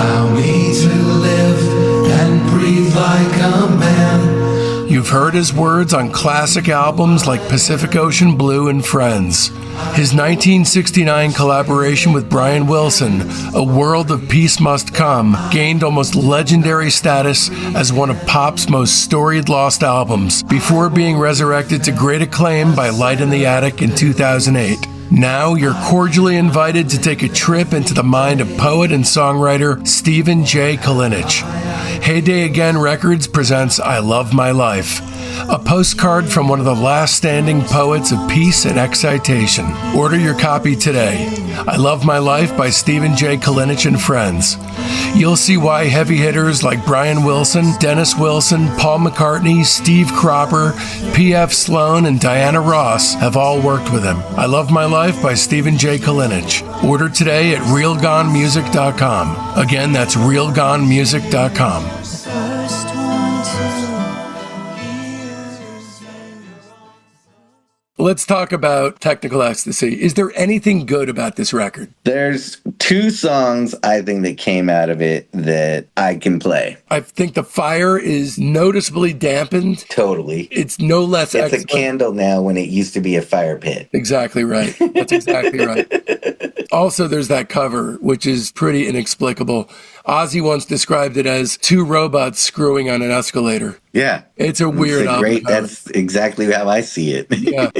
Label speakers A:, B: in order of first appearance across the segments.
A: Allow me to live and breathe like a man.
B: You've heard his words on classic albums like Pacific Ocean Blue and Friends. His 1969 collaboration with Brian Wilson, A World of Peace Must Come, gained almost legendary status as one of pop's most storied lost albums, before being resurrected to great acclaim by Light in the Attic in 2008. Now you're cordially invited to take a trip into the mind of poet and songwriter Stephen J. Kalinich. Heyday Again Records presents I Love My Life, a postcard from one of the last standing poets of peace and excitation. Order your copy today. I Love My Life by Stephen J. Kalinich and Friends. You'll see why heavy hitters like Brian Wilson, Dennis Wilson, Paul McCartney, Steve Cropper, P.F. Sloan, and Diana Ross have all worked with him. I Love My Life by Stephen J. Kalinich. Order today at realgonemusic.com. Again, that's realgonemusic.com. Let's talk about Technical Ecstasy. Is there anything good about this record?
C: There's two songs, I think, that came out of it that I can play.
B: I think the fire is noticeably dampened.
C: Totally.
B: It's no less
C: It's
B: excellent.
C: a candle now when it used to be a fire pit.
B: Exactly right. That's exactly right. Also, there's that cover, which is pretty inexplicable. Ozzy once described it as two robots screwing on an escalator.
C: Yeah.
B: It's a weird album.
C: That's exactly how I see it.
B: Yeah.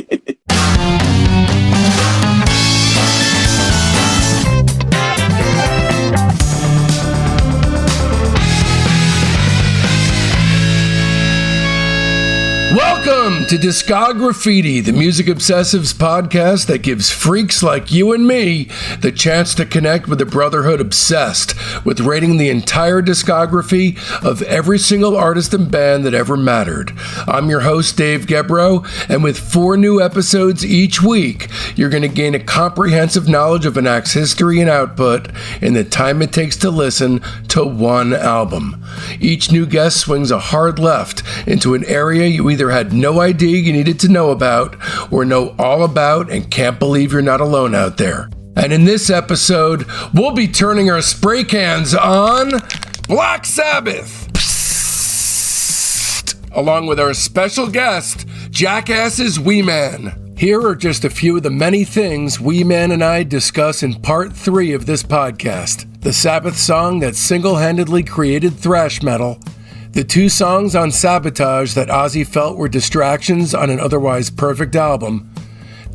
B: Welcome to Discograffiti, the Music Obsessives podcast that gives freaks like you and me the chance to connect with the brotherhood obsessed with rating the entire discography of every single artist and band that ever mattered. I'm your host, Dave Gebrow, and with 4 new episodes each week, you're going to gain a comprehensive knowledge of an act's history and output in the time it takes to listen to one album. Each new guest swings a hard left into an area you either had no idea you needed to know about or know all about and can't believe you're not alone out there. And in this episode, we'll be turning our spray cans on Black Sabbath, along with our special guest, JACKASS'S Wee Man. Here are just a few of the many things Wee Man and I discuss in part 3 of this podcast. The Sabbath song that single-handedly created thrash metal, the 2 songs on Sabotage that Ozzy felt were distractions on an otherwise perfect album,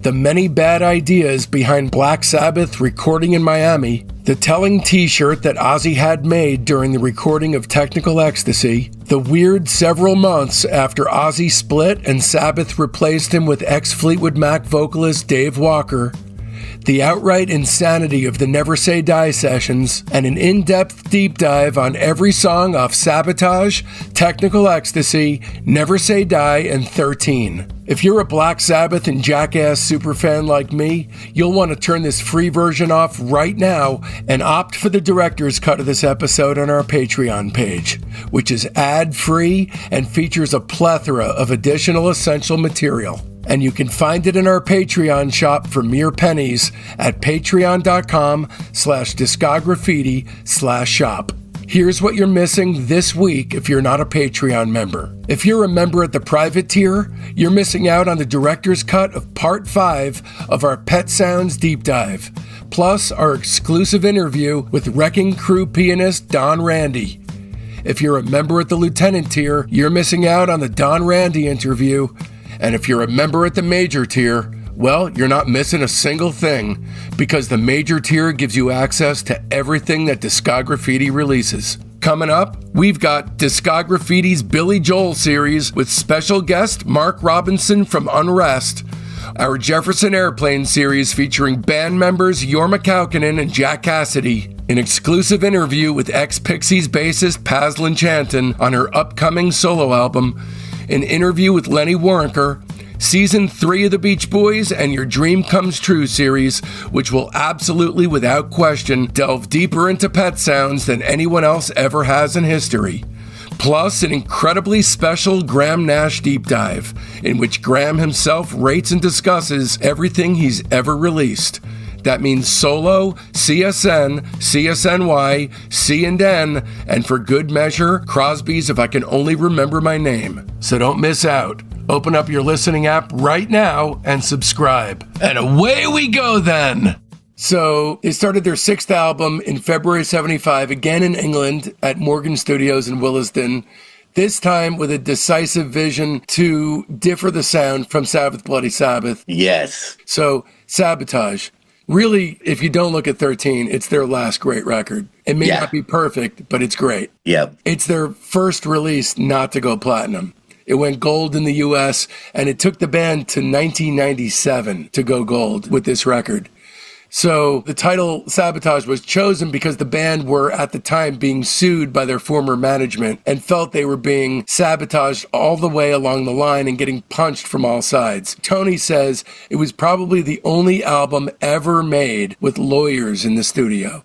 B: the many bad ideas behind Black Sabbath recording in Miami, the telling t-shirt that Ozzy had made during the recording of Technical Ecstasy, the weird several months after Ozzy split and Sabbath replaced him with ex-Fleetwood Mac vocalist Dave Walker, the outright insanity of the Never Say Die sessions, and an in-depth deep dive on every song off Sabotage, Technical Ecstasy, Never Say Die, and 13. If you're a Black Sabbath and Jackass superfan like me, you'll want to turn this free version off right now and opt for the director's cut of this episode on our Patreon page, which is ad-free and features a plethora of additional essential material. And you can find it in our Patreon shop for mere pennies at patreon.com/discograffiti/shop. Here's what you're missing this week if you're not a Patreon member. If you're a member at the private tier, you're missing out on the director's cut of Part 5 of our Pet Sounds Deep Dive, plus our exclusive interview with Wrecking Crew pianist Don Randy. If you're a member at the Lieutenant tier, you're missing out on the Don Randy interview. And if you're a member at the Major tier, well, you're not missing a single thing, because the Major tier gives you access to everything that Discograffiti releases. Coming up, we've got Discograffiti's Billy Joel series with special guest Mark Robinson from Unrest, our Jefferson Airplane series featuring band members Jorma Kaukonen and Jack Cassidy, an exclusive interview with ex-Pixies bassist Paz Linchanton on her upcoming solo album, an interview with Lenny Waronker, Season 3 of The Beach Boys, and Your Dream Comes True series, which will absolutely, without question, delve deeper into pet sounds than anyone else ever has in history. Plus, an incredibly special Graham Nash deep dive, in which Graham himself rates and discusses everything he's ever released. That means solo, CSN, CSNY, C and N, and for good measure, Crosby's If I Can Only Remember My Name. So don't miss out. Open up your listening app right now and subscribe. And away we go then. So they started their 6th album in February 75, again in England at Morgan Studios in Williston, this time with a decisive vision to differ the sound from Sabbath Bloody Sabbath.
C: Yes.
B: So Sabotage. Really, if you don't look at 13, it's their last great record. It may not be perfect, but it's great.
C: Yep.
B: It's their first release not to go platinum. It went gold in the US, and it took the band to 1997 to go gold with this record. So the title Sabotage was chosen because the band were at the time being sued by their former management and felt they were being sabotaged all the way along the line and getting punched from all sides. Tony says it was probably the only album ever made with lawyers in the studio.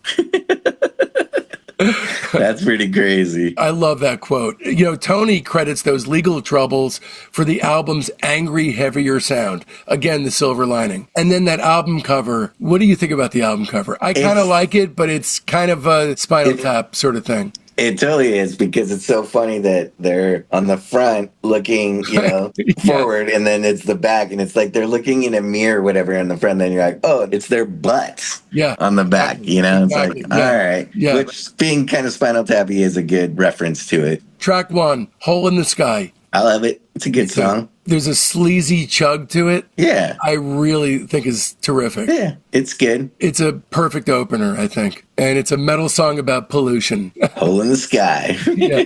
C: That's pretty crazy.
B: I love that quote. You know, Tony credits those legal troubles for the album's angry, heavier sound. Again, the silver lining. And then that album cover. What do you think about the album cover? I kind of like it, but it's kind of a Spinal Tap sort of thing.
C: It totally is, because it's so funny that they're on the front looking, forward, and then it's the back, and it's like they're looking in a mirror or whatever on the front, and then you're like, oh, it's their butts on the back, It's like, all right.
B: Yeah.
C: Which, being kind of Spinal Tappy, is a good reference to it.
B: Track 1, Hole in the Sky.
C: I love it. It's a good song.
B: There's a sleazy chug to it.
C: Yeah.
B: I really think is terrific.
C: Yeah, it's good.
B: It's a perfect opener, I think. And it's a metal song about pollution.
C: Hole in the Sky.
B: Yeah.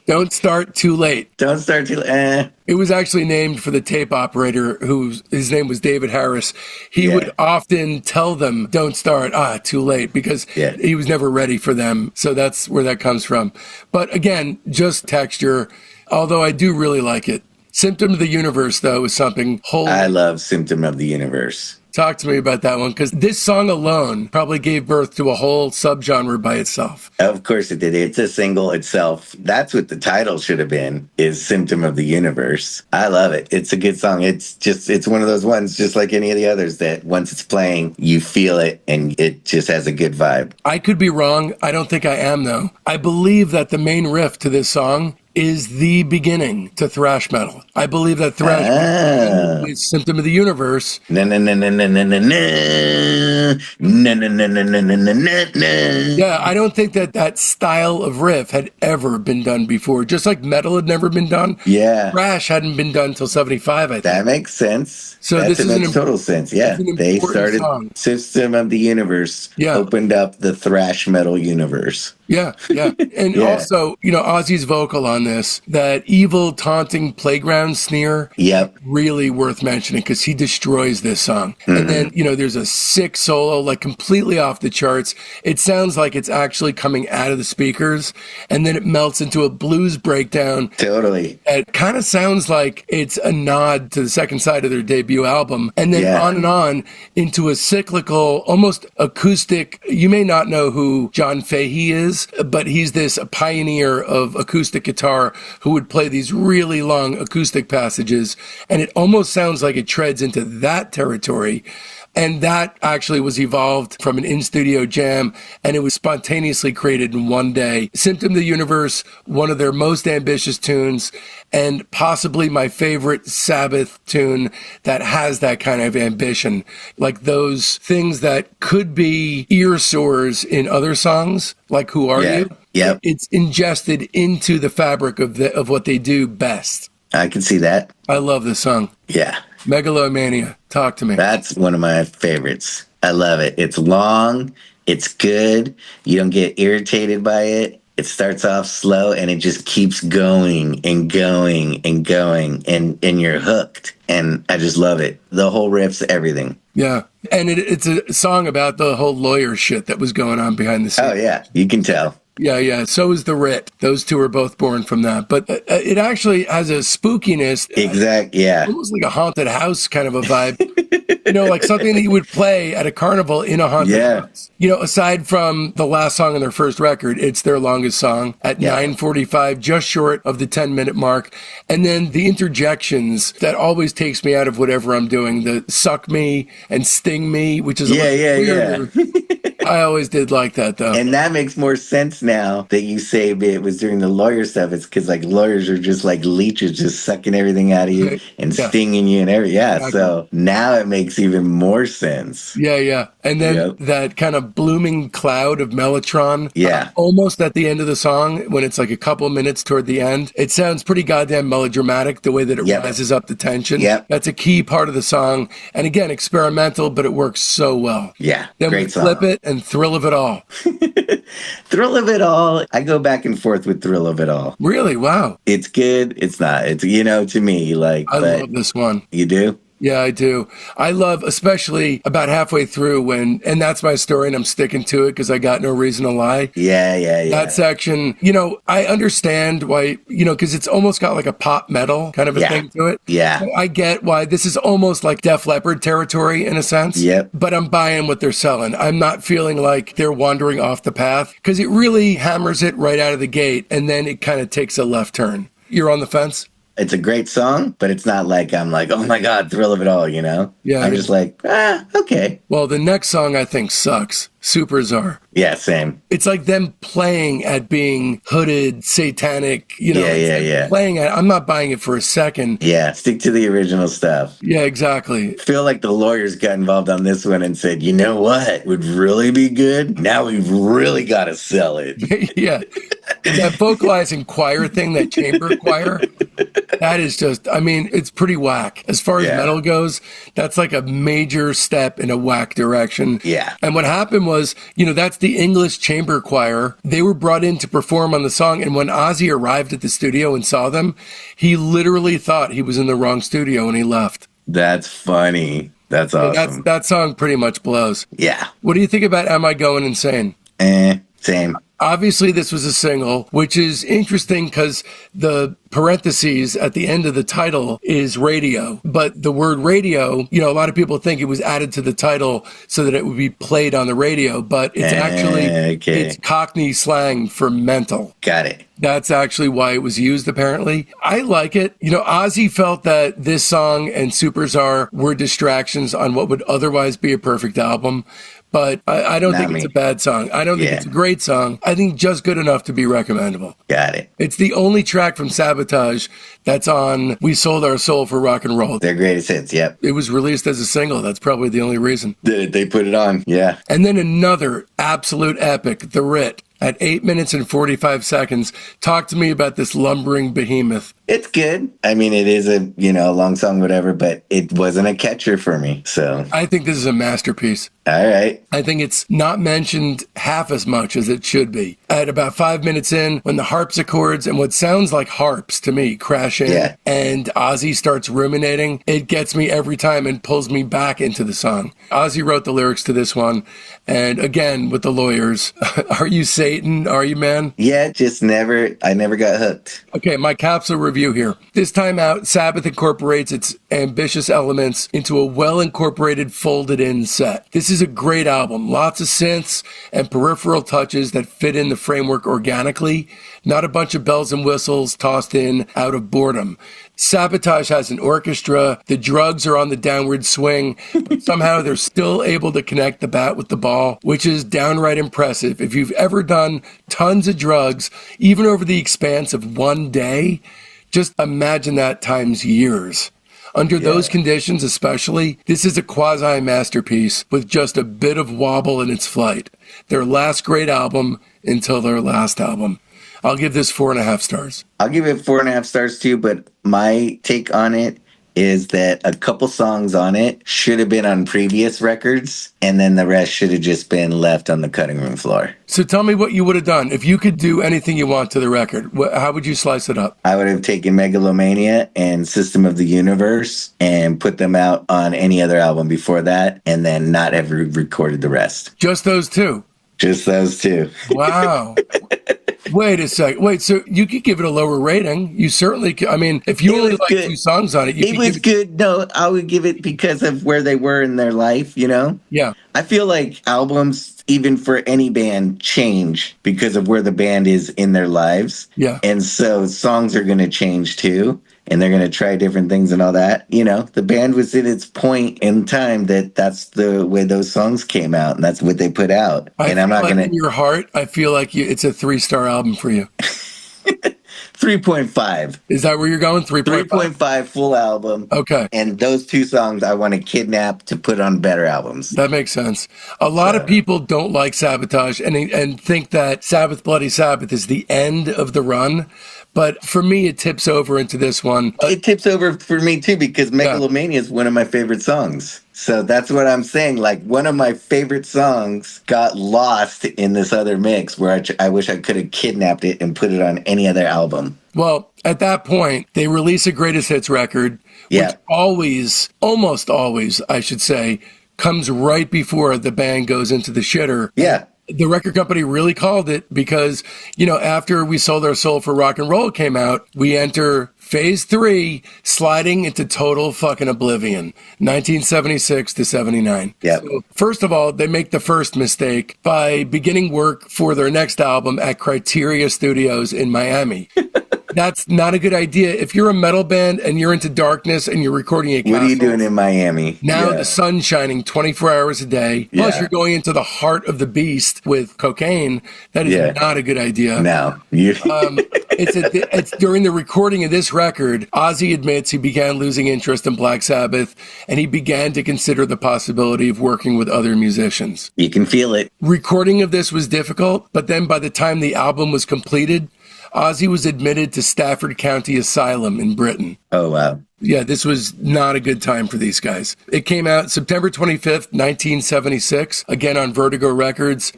B: Don't Start Too Late.
C: Don't start too late.
B: It was actually named for the tape operator, his name was David Harris. He would often tell them, don't start, too late, because he was never ready for them. So that's where that comes from. But again, just texture, although I do really like it. Symptom of the Universe, though, is something whole.
C: I love Symptom of the Universe.
B: Talk to me about that one, because this song alone probably gave birth to a whole subgenre by itself.
C: Of course it did. It's a single itself. That's what the title should have been, is Symptom of the Universe. I love it. It's a good song. It's one of those ones, just like any of the others, that once it's playing, you feel it, and it just has a good vibe.
B: I could be wrong. I don't think I am, though. I believe that the main riff to this song is the beginning to thrash metal. I believe that thrash metal is Symptom of the Universe.
C: Yeah,
B: I don't think that style of riff had ever been done before. Just like metal had never been done.
C: Yeah.
B: Thrash hadn't been done until 75, I think.
C: That makes sense.
B: So
C: that
B: this
C: makes total sense. Yeah. They started
B: song.
C: System of the Universe.
B: Yeah.
C: Opened up the thrash metal universe.
B: Yeah. And also, Ozzy's vocal on this, that evil, taunting playground sneer.
C: Yep.
B: Really worth mentioning, because he destroys this song. Mm-hmm. And then, there's a sick solo, like completely off the charts. It sounds like it's actually coming out of the speakers, and then it melts into a blues breakdown.
C: Totally.
B: It kind of sounds like it's a nod to the second side of their debut album, and then on and on into a cyclical, almost acoustic. You may not know who John Fahey is, but he's this pioneer of acoustic guitar who would play these really long acoustic passages, and it almost sounds like it treads into that territory. And that actually was evolved from an in-studio jam, and it was spontaneously created in one day. Symptom of the Universe, one of their most ambitious tunes, and possibly my favorite Sabbath tune that has that kind of ambition. Like those things that could be ear sores in other songs, like Who Are You?
C: Yep.
B: It's ingested into the fabric of what they do best.
C: I can see that.
B: I love this song.
C: Yeah.
B: Megalomania. Talk to me.
C: That's one of my favorites. I love it. It's long. It's good. You don't get irritated by it. It starts off slow, and it just keeps going and going and going, and you're hooked. And I just love it. The whole riff's everything.
B: Yeah. And it's a song about the whole lawyer shit that was going on behind the scenes.
C: Oh, yeah. You can tell.
B: Yeah, yeah. So is the Writ. Those two are both born from that. But it actually has a spookiness.
C: Yeah.
B: Almost like a haunted house kind of a vibe. Like something that you would play at a carnival in a haunted house. Aside from the last song on their first record, it's their longest song at 9:45, just short of the 10-minute mark. And then the interjections that always takes me out of whatever I'm doing, the Suck Me and Sting Me, which is weirder. I always did like that, though.
C: And that makes more sense now that you say it was during the lawyer stuff. It's because like lawyers are just like leeches, just sucking everything out of you and stinging you and everything. Yeah, exactly. So now it makes even more sense.
B: Yeah, yeah. And then that kind of blooming cloud of mellotron.
C: Yeah.
B: Almost at the end of the song, when it's like a couple of minutes toward the end, it sounds pretty goddamn melodramatic, the way that it rises up the tension.
C: Yep.
B: That's a key part of the song. And again, experimental, but it works so well.
C: Yeah,
B: then
C: great
B: we
C: song.
B: flip it and Thrill of It All.
C: Thrill of It All. I go back and forth with Thrill of It All.
B: Really? Wow.
C: It's good. It's not. It's, to me, like.
B: I love this one.
C: You do?
B: Yeah, I do. I love, especially about halfway through and that's my story and I'm sticking to it because I got no reason to lie.
C: Yeah.
B: That section, I understand why, because it's almost got like a pop metal kind of a thing to it.
C: Yeah.
B: I get why this is almost like Def Leppard territory in a sense.
C: Yep.
B: But I'm buying what they're selling. I'm not feeling like they're wandering off the path because it really hammers it right out of the gate and then it kind of takes a left turn. You're on the fence?
C: It's a great song, but it's not like I'm like, oh my God, Thrill of It All, Yeah. I'm just like, okay.
B: Well, the next song I think sucks. Super Czar.
C: Yeah, same.
B: It's like them playing at being hooded, satanic,
C: Yeah.
B: Playing at, I'm not buying it for a second.
C: Yeah, stick to the original stuff.
B: Yeah, exactly.
C: I feel like the lawyers got involved on this one and said, you know what would really be good? Now we've really got to sell it.
B: Yeah. That vocalizing choir thing, that chamber choir, that is just, it's pretty whack. As far as metal goes, that's like a major step in a whack direction.
C: Yeah.
B: And what happened was, that's the English chamber choir. They were brought in to perform on the song. And when Ozzy arrived at the studio and saw them, he literally thought he was in the wrong studio and he left.
C: That's funny. That's awesome.
B: That song pretty much blows.
C: Yeah.
B: What do you think about Am I Going Insane?
C: Same.
B: Obviously, this was a single, which is interesting because the parentheses at the end of the title is radio. But the word radio, a lot of people think it was added to the title so that it would be played on the radio. But it's actually, it's Cockney slang for mental.
C: Got it.
B: That's actually why it was used, apparently. I like it. Ozzy felt that this song and Super Czar were distractions on what would otherwise be a perfect album. But I don't think it's a bad song. I don't think it's a great song. I think just good enough to be recommendable.
C: Got it.
B: It's the only track from Sabotage that's on We Sold Our Soul for Rock and Roll.
C: Their greatest hits, yep.
B: It was released as a single. That's probably the only reason.
C: They put it on, yeah.
B: And then another absolute epic, The Writ. At 8 minutes and 45 seconds, talk to me about this lumbering behemoth.
C: It's good. It is a, long song, whatever, but it wasn't a catcher for me, so.
B: I think this is a masterpiece.
C: All right.
B: I think it's not mentioned half as much as it should be. At about 5 minutes in, when the harpsichords and what sounds like harps to me crash in and Ozzy starts ruminating, it gets me every time and pulls me back into the song. Ozzy wrote the lyrics to this one. And again, with the lawyers, are you Satan? Are you, man?
C: Yeah, I never got hooked.
B: Okay, my capsule review here. This time out, Sabbath incorporates its ambitious elements into a well-incorporated, folded-in set. This is a great album. Lots of synths and peripheral touches that fit in the framework organically, not a bunch of bells and whistles tossed in out of boredom. Sabotage has an orchestra. The drugs are on the downward swing, but somehow they're still able to connect the bat with the ball, which is downright impressive. If you've ever done tons of drugs, even over the expanse of one day, just imagine that times years. Under those conditions especially, this is a quasi-masterpiece with just a bit of wobble in its flight. Their last great album until their last album. I'll give this 4.5 stars.
C: I'll give it 4.5 stars too, but my take on it is that a couple songs on it should have been on previous records, and then the rest should have just been left on the cutting room floor.
B: So tell me what you would have done. If you could do anything you want to the record, how would you slice it up?
C: I would have taken Megalomania and System of the Universe and put them out on any other album before that, and then not have recorded the rest.
B: Just those two?
C: Just those two.
B: Wow. Wait a sec. Wait, so you could give it a lower rating. You certainly could. I mean, if you
C: It
B: only
C: was
B: like
C: good.
B: 2 songs on it, you
C: It
B: could
C: was
B: give it.
C: good. No, I would give it because of where they were in their life, you know?
B: Yeah.
C: I feel like albums, even for any band, change because of where the band is in their lives.
B: Yeah.
C: And so songs are going to change too. And they're going to try different things and all that. You know, the band was in its point in time that's the way those songs came out. And that's what they put out.
B: I
C: And
B: feel
C: I'm not
B: like
C: going
B: in
C: to.
B: your heart, I feel like it's a 3-star album for you.
C: 3.5.
B: Is that where you're going? 3.5?
C: 3.5 full album.
B: Okay.
C: And those two songs I want to kidnap to put on better albums.
B: That makes sense. A lot of people don't like Sabotage and think that Sabbath Bloody Sabbath is the end of the run. But for me, it tips over into this one.
C: It tips over for me too because Megalomania is one of my favorite songs. So that's what I'm saying. Like one of my favorite songs got lost in this other mix where I wish I could have kidnapped it and put it on any other album.
B: Well, at that point, they release a greatest hits record, which almost always, I should say, comes right before the band goes into the shitter.
C: Yeah.
B: The record company really called it because, after We Sold Our Soul for Rock and Roll came out, we enter phase 3, sliding into total fucking oblivion, 1976 to 79.
C: Yeah.
B: So, first of all, they make the first mistake by beginning work for their next album at Criteria Studios in Miami. That's not a good idea. If you're a metal band and you're into darkness and you're recording a
C: What are you doing in Miami?
B: Now the sun's shining 24 hours a day. Plus, you're going into the heart of the beast with cocaine. That is not a good idea.
C: No.
B: It's during the recording of this record, Ozzy admits he began losing interest in Black Sabbath, and he began to consider the possibility of working with other musicians.
C: You can feel it.
B: Recording of this was difficult, but then by the time the album was completed, Ozzy was admitted to Stafford County Asylum in Britain.
C: Oh, wow.
B: Yeah, this was not a good time for these guys. It came out September 25th, 1976, again on Vertigo Records.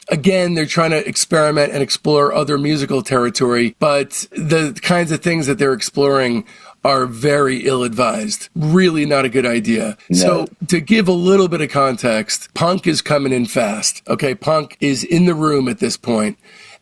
B: Again, they're trying to experiment and explore other musical territory, but the kinds of things that they're exploring are very ill-advised. Really not a good idea.
C: No.
B: So to give a little bit of context, punk is coming in fast. Okay, punk is in the room at this point.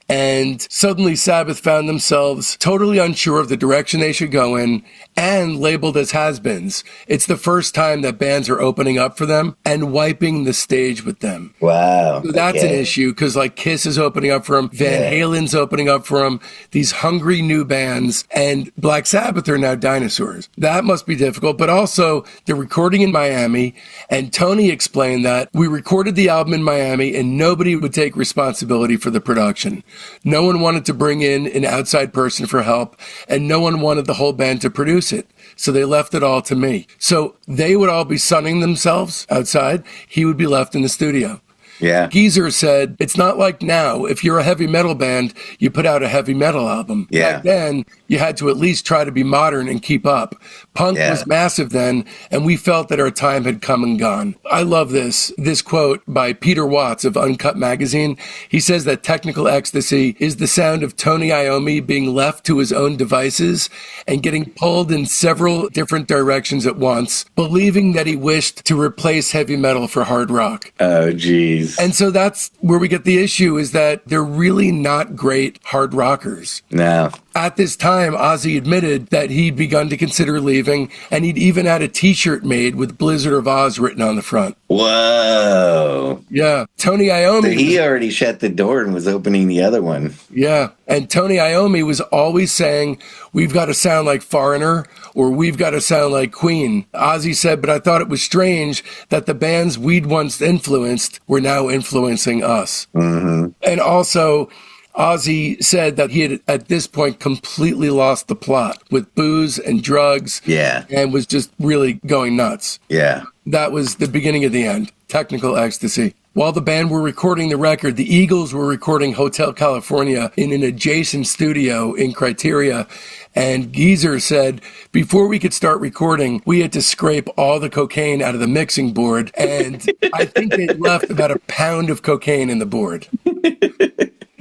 B: And suddenly Sabbath found themselves totally unsure of the direction they should go in and labeled as has-beens. It's the first time that bands are opening up for them and wiping the stage with them.
C: Wow.
B: So that's an issue because like Kiss is opening up for them, Van Halen's opening up for them, these hungry new bands, and Black Sabbath are now dinosaurs. That must be difficult, but also they're recording in Miami, and Tony explained that we recorded the album in Miami and nobody would take responsibility for the production. No one wanted to bring in an outside person for help, and no one wanted the whole band to produce it. So they left it all to me. So they would all be sunning themselves outside. He would be left in the studio.
C: Yeah.
B: Geezer said, it's not like now. If you're a heavy metal band, you put out a heavy metal album.
C: Yeah.
B: Back then, you had to at least try to be modern and keep up. Punk was massive then, and we felt that our time had come and gone. I love this quote by Peter Watts of Uncut Magazine. He says that Technical Ecstasy is the sound of Tony Iommi being left to his own devices and getting pulled in several different directions at once, believing that he wished to replace heavy metal for hard rock.
C: Oh, geez.
B: And so that's where we get the issue is that they're really not great hard rockers.
C: No.
B: At this time, Ozzy admitted that he'd begun to consider leaving, and he'd even had a t-shirt made with Blizzard of Oz written on the front.
C: Whoa.
B: Yeah. Tony Iommi.
C: So he already shut the door and was opening the other one.
B: Yeah. And Tony Iommi was always saying, we've got to sound like Foreigner or we've got to sound like Queen. Ozzy said, but I thought it was strange that the bands we'd once influenced were now influencing us. Mm-hmm. And also, Ozzy said that he had, at this point, completely lost the plot with booze and drugs.
C: Yeah.
B: And was just really going nuts.
C: Yeah.
B: That was the beginning of the end. Technical Ecstasy. While the band were recording the record, the Eagles were recording Hotel California in an adjacent studio in Criteria. And Geezer said, before we could start recording, we had to scrape all the cocaine out of the mixing board. And I think they left about a pound of cocaine in the board.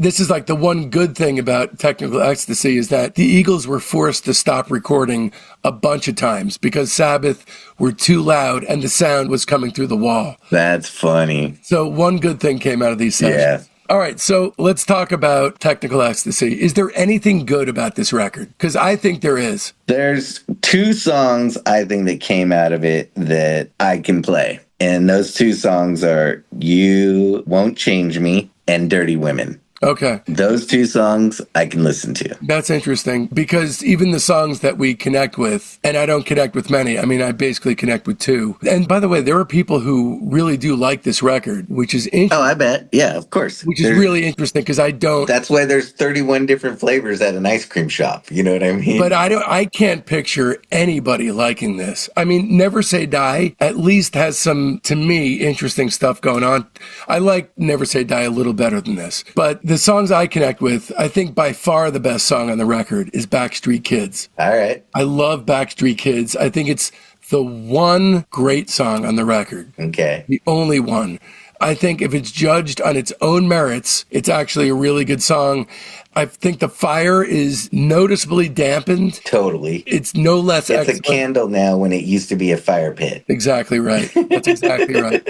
B: this is like the one good thing about Technical Ecstasy is that the Eagles were forced to stop recording a bunch of times because Sabbath were too loud and the sound was coming through the wall.
C: That's funny.
B: So one good thing came out of these sessions.
C: Yeah.
B: All right, so let's talk about Technical Ecstasy. Is there anything good about this record? Because I think there is.
C: There's 2 songs I think that came out of it that I can play. And those 2 songs are You Won't Change Me and Dirty Women.
B: Okay.
C: Those 2 songs I can listen to.
B: That's interesting because even the songs that we connect with, and I don't connect with many, I mean, I basically connect with 2. And by the way, there are people who really do like this record, which is interesting.
C: Oh, I bet. Yeah, of course.
B: Which is really interesting because I don't.
C: That's why there's 31 different flavors at an ice cream shop. You know what I mean?
B: But I can't picture anybody liking this. I mean, Never Say Die at least has some, to me, interesting stuff going on. I like Never Say Die a little better than this. But the songs I connect with, I think by far the best song on the record is Backstreet Kids.
C: All right.
B: I love Backstreet Kids. I think it's the one great song on the record.
C: Okay.
B: The only one. I think if it's judged on its own merits, it's actually a really good song. I think the fire is noticeably dampened.
C: Totally.
B: It's no less
C: It's
B: excellent.
C: a candle now when it used to be a fire pit.
B: Exactly right. That's exactly right.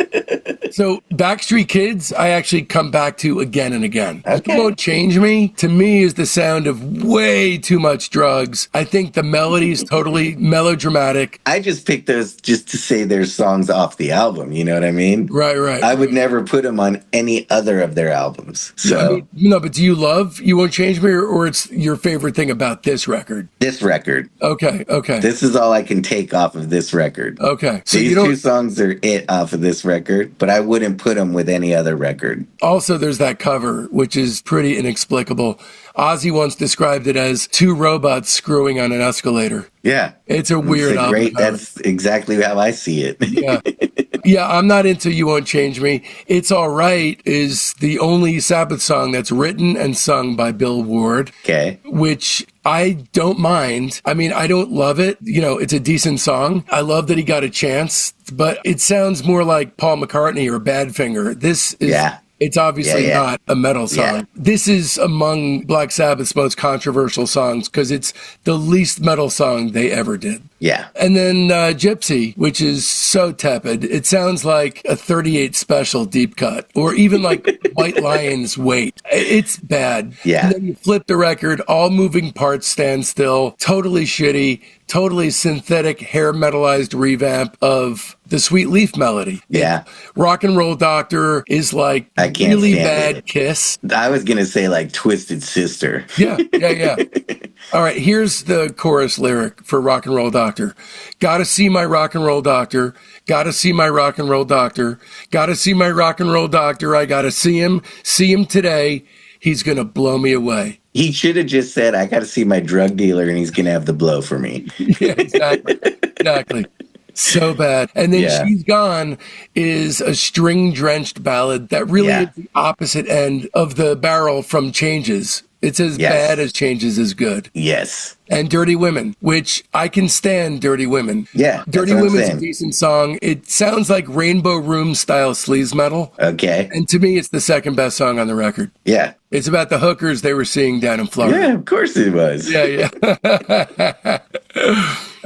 B: So Backstreet Kids, I actually come back to again and again.
C: Okay.
B: You Won't Change Me, to me, is the sound of way too much drugs. I think the melody is totally melodramatic.
C: I just picked those just to say there's songs off the album. You know what I mean?
B: Right, right.
C: I would never put them on any other of their albums. So
B: I mean, no, but do you love You Won't Change Me, or it's your favorite thing about this record?
C: this record,
B: Okay, okay.
C: this is all I can take off of this record.
B: Okay. So
C: These
B: you
C: 2
B: don't.
C: songs are it off of this record, but I wouldn't put them with any other record.
B: Also, there's that cover, which is pretty inexplicable. Ozzy once described it as 2 robots screwing on an escalator.
C: Yeah.
B: It's a weird album
C: great.
B: cover.
C: That's exactly how I see it.
B: Yeah. Yeah, I'm not into You Won't Change Me. It's All Right is the only Sabbath song that's written and sung by Bill Ward,
C: Okay.
B: which I don't mind. I mean, I don't love it. You know, it's a decent song. I love that he got a chance, but it sounds more like Paul McCartney or Badfinger. This is...
C: Yeah.
B: It's obviously
C: Yeah.
B: not a metal song.
C: Yeah.
B: This is among Black Sabbath's most controversial songs because it's the least metal song they ever did.
C: Yeah.
B: And then Gypsy, which is so tepid. It sounds like a 38 special deep cut or even like White Lion's Wait. It's bad.
C: Yeah.
B: And then you flip the record, all moving parts stand still, totally shitty, totally synthetic hair metalized revamp of the Sweet Leaf melody.
C: Yeah.
B: Rock and Roll Doctor is like
C: I can't
B: really
C: stand
B: bad
C: it.
B: Kiss.
C: I was going to say like Twisted Sister.
B: Yeah, yeah, yeah. All right, here's the chorus lyric for Rock and Roll Doctor. Gotta see my rock and roll doctor. Gotta see my rock and roll doctor. Gotta see my rock and roll doctor. I gotta see him today. He's gonna blow me away.
C: He should have just said, I got to see my drug dealer and he's going to have the blow for me.
B: Yeah, exactly. Exactly. So bad. And then
C: Yeah.
B: She's Gone is a string-drenched ballad that really
C: Yeah.
B: is the opposite end of the barrel from Changes. It's as
C: Yes.
B: bad as Changes is good.
C: Yes.
B: And Dirty Women, which I can stand Dirty Women.
C: Yeah, that's
B: Dirty
C: what I'm
B: Women's a
C: saying.
B: decent song. It sounds like Rainbow Room style sleaze metal.
C: Okay.
B: And to me, it's the second best song on the record.
C: Yeah.
B: It's about the hookers they were seeing down in Florida.
C: Yeah, of course it was.
B: Yeah, yeah.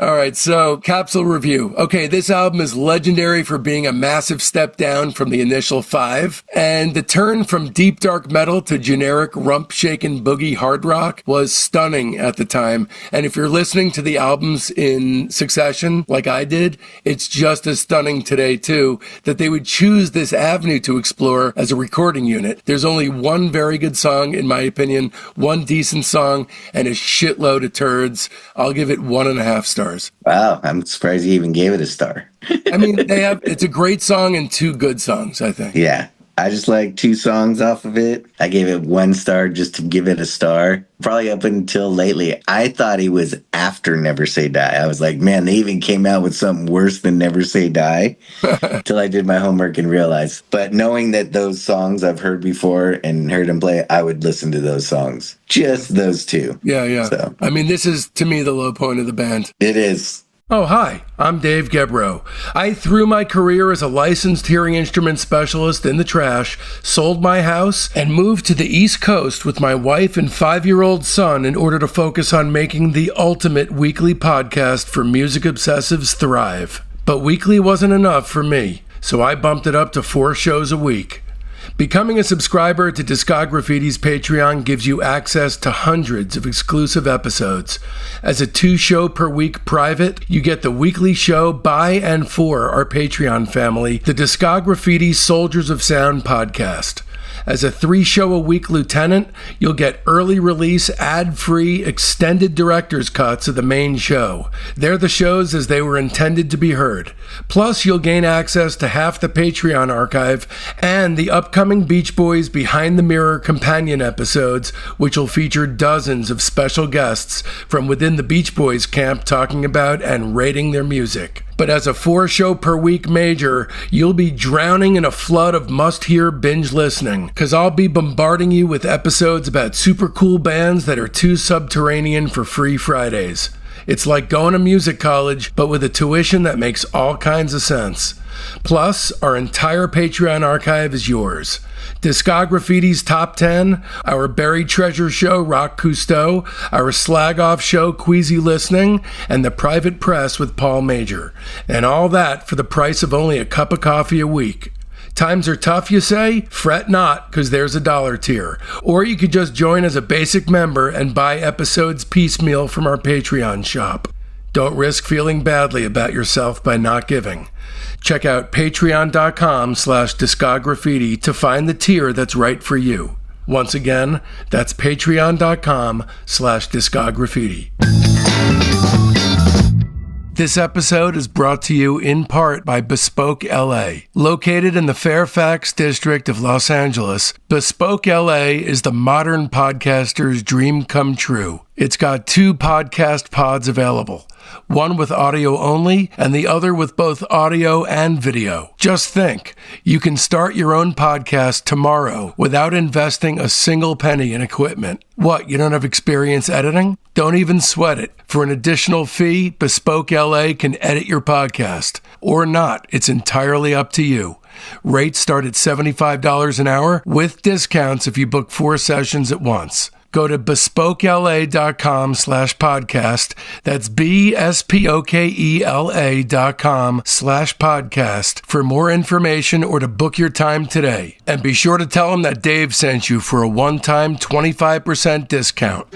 B: All right, so capsule review. Okay, this album is legendary for being a massive step down from the initial 5, and the turn from deep dark metal to generic rump-shaking boogie hard rock was stunning at the time. And if you're listening to the albums in succession, like I did, it's just as stunning today too, that they would choose this avenue to explore as a recording unit. There's only one very good song, in my opinion, one decent song, and a shitload of turds. I'll give it 1.5 stars.
C: Wow. I'm surprised you even gave it a star.
B: I mean, it's a great song and 2 good songs, I think.
C: Yeah. I just like 2 songs off of it. I gave it 1 star just to give it a star. Probably up until lately, I thought he was after Never Say Die. I was like, man, they even came out with something worse than Never Say Die. Till I did my homework and realized. But knowing that those songs I've heard before and heard him play, I would listen to those songs. Just those 2.
B: Yeah, yeah.
C: So.
B: I mean, this is, to me, the low point of the band.
C: It is.
B: Oh, hi, I'm Dave Gebrow. I threw my career as a licensed hearing instrument specialist in the trash, sold my house, and moved to the East Coast with my wife and 5-year-old son in order to focus on making the ultimate weekly podcast for music obsessives thrive. But weekly wasn't enough for me, so I bumped it up to 4 shows a week. Becoming a subscriber to Discograffiti's Patreon gives you access to hundreds of exclusive episodes. As a 2-show per week private, you get the weekly show by and for our Patreon family, the Discograffiti Soldiers of Sound podcast. As a 3-show-a-week lieutenant, you'll get early release, ad-free, extended director's cuts of the main show. They're the shows as they were intended to be heard. Plus, you'll gain access to half the Patreon archive and the upcoming Beach Boys Behind the Mirror companion episodes, which will feature dozens of special guests from within the Beach Boys camp talking about and rating their music. But as a 4-show-per-week major, you'll be drowning in a flood of must-hear binge listening, because I'll be bombarding you with episodes about super cool bands that are too subterranean for free Fridays. It's like going to music college, but with a tuition that makes all kinds of sense. Plus, our entire Patreon archive is yours. Discograffiti's Top 10, our Buried Treasure show, Rock Cousteau, our Slag Off show, Queasy Listening, and the Private Press with Paul Major. And all that for the price of only a cup of coffee a week. Times are tough, you say? Fret not, because there's a $1 tier. Or you could just join as a basic member and buy episodes piecemeal from our Patreon shop. Don't risk feeling badly about yourself by not giving. Check out patreon.com/discograffiti to find the tier that's right for you. Once again, that's patreon.com/discograffiti. This episode is brought to you in part by Bespoke LA. Located in the Fairfax district of Los Angeles, Bespoke LA is the modern podcaster's dream come true. It's got 2 podcast pods available, one with audio only and the other with both audio and video. Just think, you can start your own podcast tomorrow without investing a single penny in equipment. What, you don't have experience editing? Don't even sweat it. For an additional fee, Bespoke LA can edit your podcast. Or not, it's entirely up to you. Rates start at $75 an hour with discounts if you book 4 sessions at once. Go to bespokela.com/podcast. That's BSPOKELA.com/podcast for more information or to book your time today. And be sure to tell them that Dave sent you for a one-time 25% discount.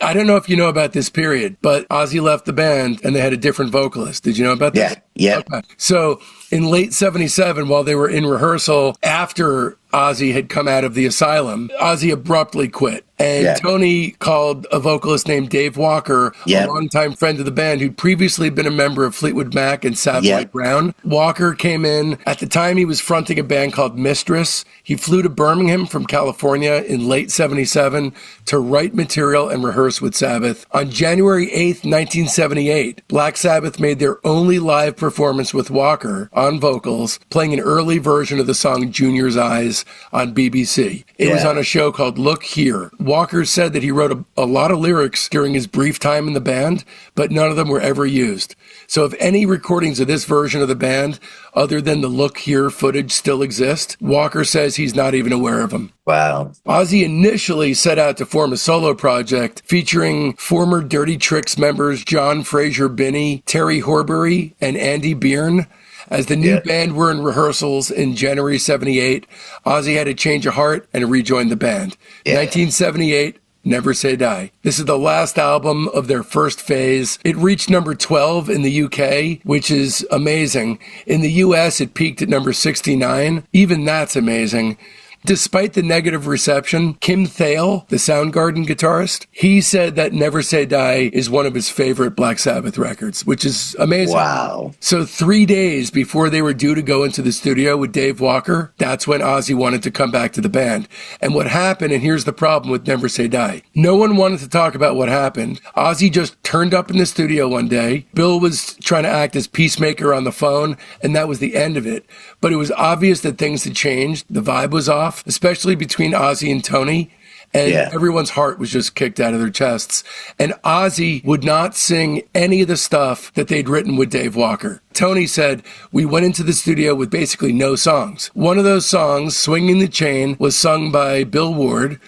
B: I don't know if you know about this period, but Ozzy left the band and they had a different vocalist. Did you know about that?
C: Yeah.
B: Okay. So in late 77, while they were in rehearsal after Ozzy had come out of the asylum, Ozzy abruptly quit. And Tony called a vocalist named Dave Walker, a longtime friend of the band who'd previously been a member of Fleetwood Mac and Satellite Brown. Walker came in. At the time, he was fronting a band called Mistress. He flew to Birmingham from California in late 77 to write material and rehearse with Sabbath. On January 8th, 1978, Black Sabbath made their only live performance with Walker on vocals, playing an early version of the song Junior's Eyes on BBC. It was on a show called Look Here. Walker said that he wrote a lot of lyrics during his brief time in the band, but none of them were ever used. So if any recordings of this version of the band, other than the Look Here footage, still exist, Walker says he's not even aware of them.
C: Wow.
B: Ozzy initially set out to form a solo project featuring former Dirty Tricks members John Fraser Binney, Terry Horbury, and Andy Byrne. As the new band were in rehearsals in January 78, Ozzy had a change of heart and rejoined the band. 1978, Never Say Die. This is the last album of their first phase. It reached number 12 in the UK, which is amazing. In the US, it peaked at number 69. Even that's amazing. Despite the negative reception, Kim Thale, the Soundgarden guitarist, he said that Never Say Die is one of his favorite Black Sabbath records, which is amazing.
C: Wow.
B: So 3 days before they were due to go into the studio with Dave Walker, that's when Ozzy wanted to come back to the band. And what happened, and here's the problem with Never Say Die, no one wanted to talk about what happened. Ozzy just turned up in the studio one day. Bill was trying to act as peacemaker on the phone, and that was the end of it. But it was obvious that things had changed. The vibe was off, especially between Ozzy and Tony. And
C: Yeah.
B: everyone's heart was just kicked out of their chests. And Ozzy would not sing any of the stuff that they'd written with Dave Walker. Tony said, we went into the studio with basically no songs. One of those songs, Swinging the Chain, was sung by Bill Ward.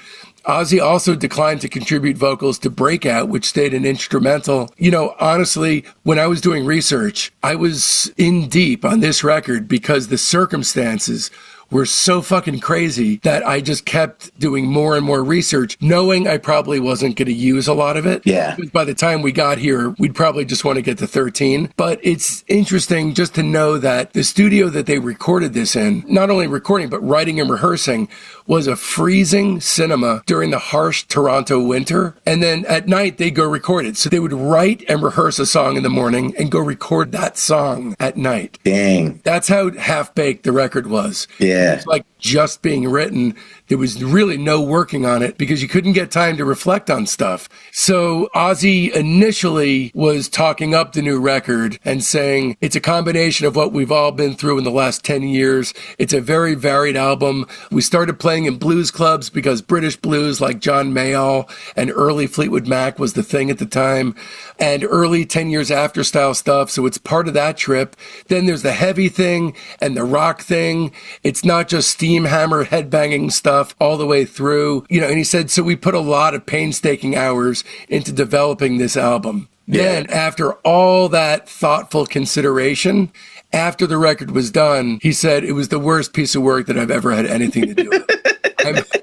B: Ozzy also declined to contribute vocals to Breakout, which stayed an instrumental. You know, honestly, when I was doing research, I was in deep on this record because the circumstances were so fucking crazy that I just kept doing more and more research, knowing I probably wasn't going to use a lot of it.
C: Yeah.
B: By the time we got here, we'd probably just want to get to 13. But it's interesting just to know that the studio that they recorded this in, not only recording, but writing and rehearsing, was a freezing cinema during the harsh Toronto winter. And then at night, they go record it. So they would write and rehearse a song in the morning and go record that song at night.
C: Dang.
B: That's how half-baked the record was.
C: Yeah.
B: It was like just being written. There was really no working on it because you couldn't get time to reflect on stuff. So Ozzy initially was talking up the new record and saying it's a combination of what we've all been through in the last 10 years. It's a very varied album. We started playing in blues clubs because British blues like John Mayall and early Fleetwood Mac was the thing at the time, and early 10 Years After style stuff. So it's part of that trip. Then there's the heavy thing and the rock thing. It's not just steam hammer headbanging stuff all the way through, you know, and he said, so we put a lot of painstaking hours into developing this album.
C: Yeah.
B: Then after all that thoughtful consideration, after the record was done, he said it was the worst piece of work that I've ever had anything to do with.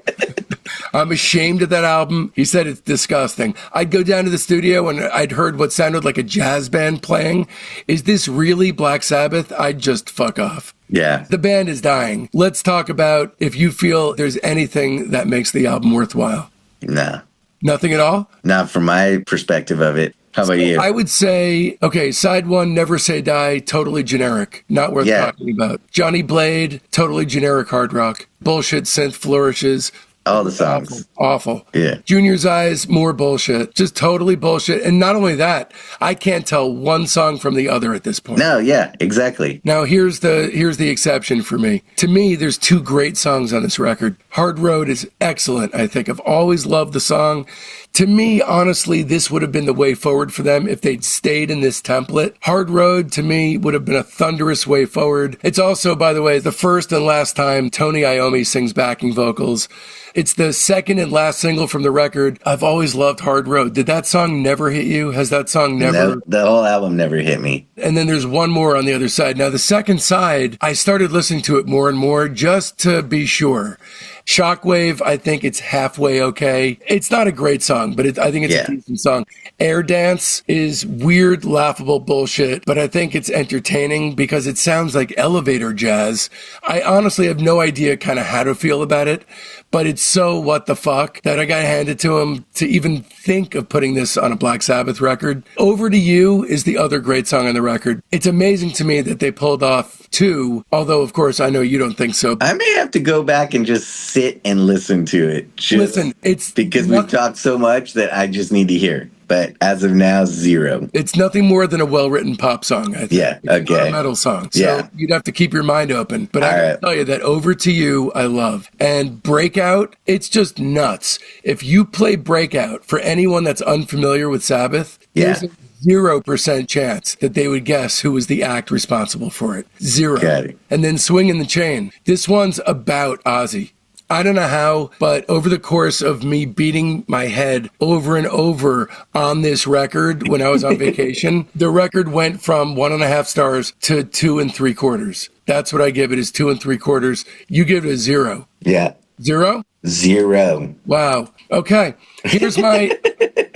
B: I'm ashamed of that album. He said it's disgusting. I'd go down to the studio and I'd heard what sounded like a jazz band playing. Is this really Black Sabbath? I'd just fuck off.
C: Yeah.
B: The band is dying. Let's talk about if you feel there's anything that makes the album worthwhile.
C: No.
B: Nothing at all?
C: Not from my perspective of it. How about you?
B: I would say, okay, side one, Never Say Die, totally generic. Not worth talking about. Johnny Blade, totally generic hard rock. Bullshit synth flourishes.
C: All the songs.
B: Awful.
C: Yeah.
B: Junior's Eyes, more bullshit. Just totally bullshit. And not only that, I can't tell one song from the other at this point.
C: No, yeah, exactly.
B: Now, here's the exception for me. To me, there's two great songs on this record. Hard Road is excellent, I think. I've always loved the song. To me, honestly, this would have been the way forward for them if they'd stayed in this template. Hard Road, to me, would have been a thunderous way forward. It's also, by the way, the first and last time Tony Iommi sings backing vocals. It's the second and last single from the record. I've always loved Hard Road. Did that song never hit you? Has that song never?
C: No, the whole album never hit me.
B: And then there's one more on the other side. Now, the second side, I started listening to it more and more just to be sure. Shockwave, I think it's halfway okay. It's not a great song, but I think it's a decent song. Air Dance is weird, laughable bullshit, but I think it's entertaining because it sounds like elevator jazz. I honestly have no idea kind of how to feel about it, but it's so what the fuck that I got to hand it to him to even think of putting this on a Black Sabbath record. Over to You is the other great song on the record. It's amazing to me that they pulled off two, although, of course, I know you don't think so.
C: I may have to go back and just sit and listen to it.
B: Listen, it's
C: because we've talked so much that I just need to hear. But as of now, zero.
B: It's nothing more than a well-written pop song, I think.
C: Yeah,
B: it's
C: okay.
B: not a metal song. So you'd have to keep your mind open. But I can tell you that Over to You, I love. And Breakout, it's just nuts. If you play Breakout, for anyone that's unfamiliar with Sabbath, there's a 0% chance that they would guess who was the act responsible for it. Zero.
C: Got it.
B: And then Swinging the Chain. This one's about Ozzy. I don't know how, but over the course of me beating my head over and over on this record when I was on vacation, the record went from 1.5 stars to 2 3/4. That's what I give it, is 2 3/4. You give it a 0.
C: Yeah.
B: 0?
C: 0.
B: Wow. Okay. Here's my,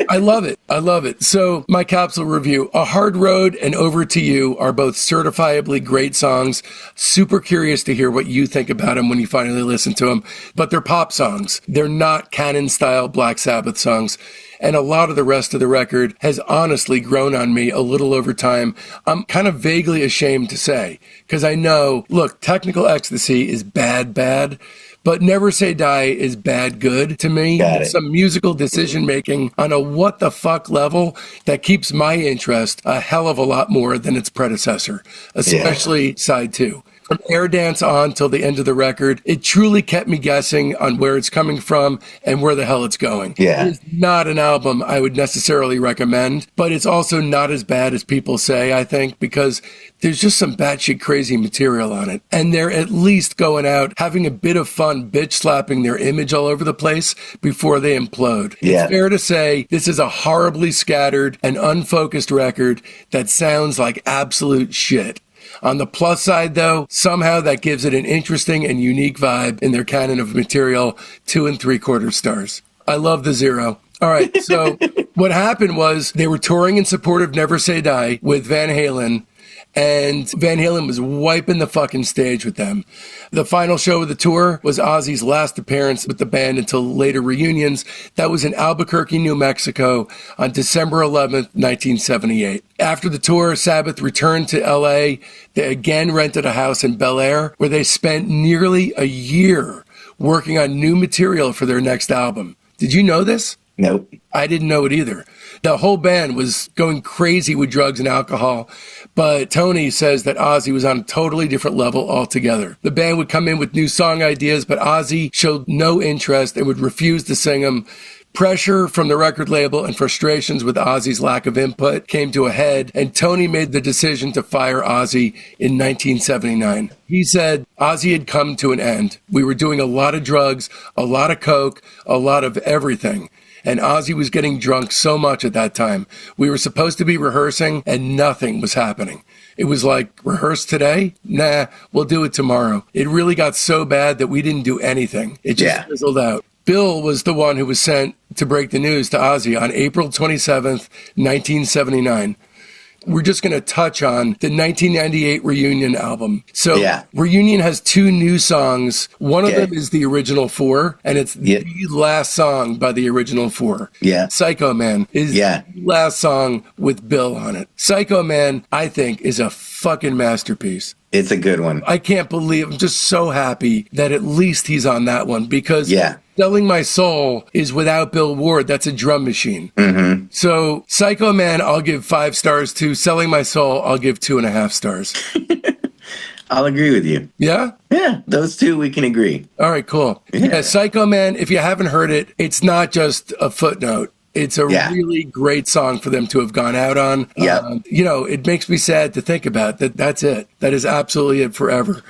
B: I love it. I love it. So my capsule review, A Hard Road and Over to You are both certifiably great songs. Super curious to hear what you think about them when you finally listen to them. But they're pop songs. They're not canon style Black Sabbath songs. And a lot of the rest of the record has honestly grown on me a little over time. I'm kind of vaguely ashamed to say, because I know, look, Technical Ecstasy is bad, but Never Say Die is bad good to me. Some musical decision making on a what the fuck level that keeps my interest a hell of a lot more than its predecessor, especially side 2. From Air Dance on till the end of the record, it truly kept me guessing on where it's coming from and where the hell it's going.
C: Yeah.
B: It is not an album I would necessarily recommend, but it's also not as bad as people say, I think, because there's just some batshit crazy material on it. And they're at least going out, having a bit of fun, bitch slapping their image all over the place before they implode.
C: Yeah.
B: It's fair to say this is a horribly scattered and unfocused record that sounds like absolute shit. On the plus side, though, somehow that gives it an interesting and unique vibe in their canon of material, 2 3/4 stars. I love the 0. All right, so what happened was they were touring in support of Never Say Die with Van Halen, and Van Halen was wiping the fucking stage with them. The final show of the tour was Ozzy's last appearance with the band until later reunions. That was in Albuquerque, New Mexico on December 11th, 1978. After the tour, Sabbath returned to LA. They again rented a house in Bel Air where they spent nearly a year working on new material for their next album. Did you know this?
C: Nope.
B: I didn't know it either. The whole band was going crazy with drugs and alcohol, but Tony says that Ozzy was on a totally different level altogether. The band would come in with new song ideas, but Ozzy showed no interest and would refuse to sing them. Pressure from the record label and frustrations with Ozzy's lack of input came to a head, and Tony made the decision to fire Ozzy in 1979. He said Ozzy had come to an end. We were doing a lot of drugs, a lot of coke, a lot of everything. And Ozzy was getting drunk so much at that time. We were supposed to be rehearsing and nothing was happening. It was like, rehearse today? Nah, we'll do it tomorrow. It really got so bad that we didn't do anything. It just fizzled out. Bill was the one who was sent to break the news to Ozzy on April 27th, 1979. We're just going to touch on the 1998 Reunion album. So Reunion has 2 new songs. One of them is the original 4, and it's the last song by the original 4. Yeah. Psycho Man is the last song with Bill on it. Psycho Man, I think, is a fucking masterpiece.
C: It's a good one.
B: I can't believe, I'm just so happy that at least he's on that one, because Selling My Soul is without Bill Ward. That's a drum machine. Mm-hmm. So Psycho Man, I'll give 5 stars to. Selling My Soul, I'll give 2.5 stars.
C: I'll agree with you.
B: Yeah?
C: Yeah, those 2 we can agree.
B: All right, cool. Yeah, Psycho Man, if you haven't heard it, it's not just a footnote. It's a really great song for them to have gone out on. Yeah. It makes me sad to think about that. That's it. That is absolutely it forever.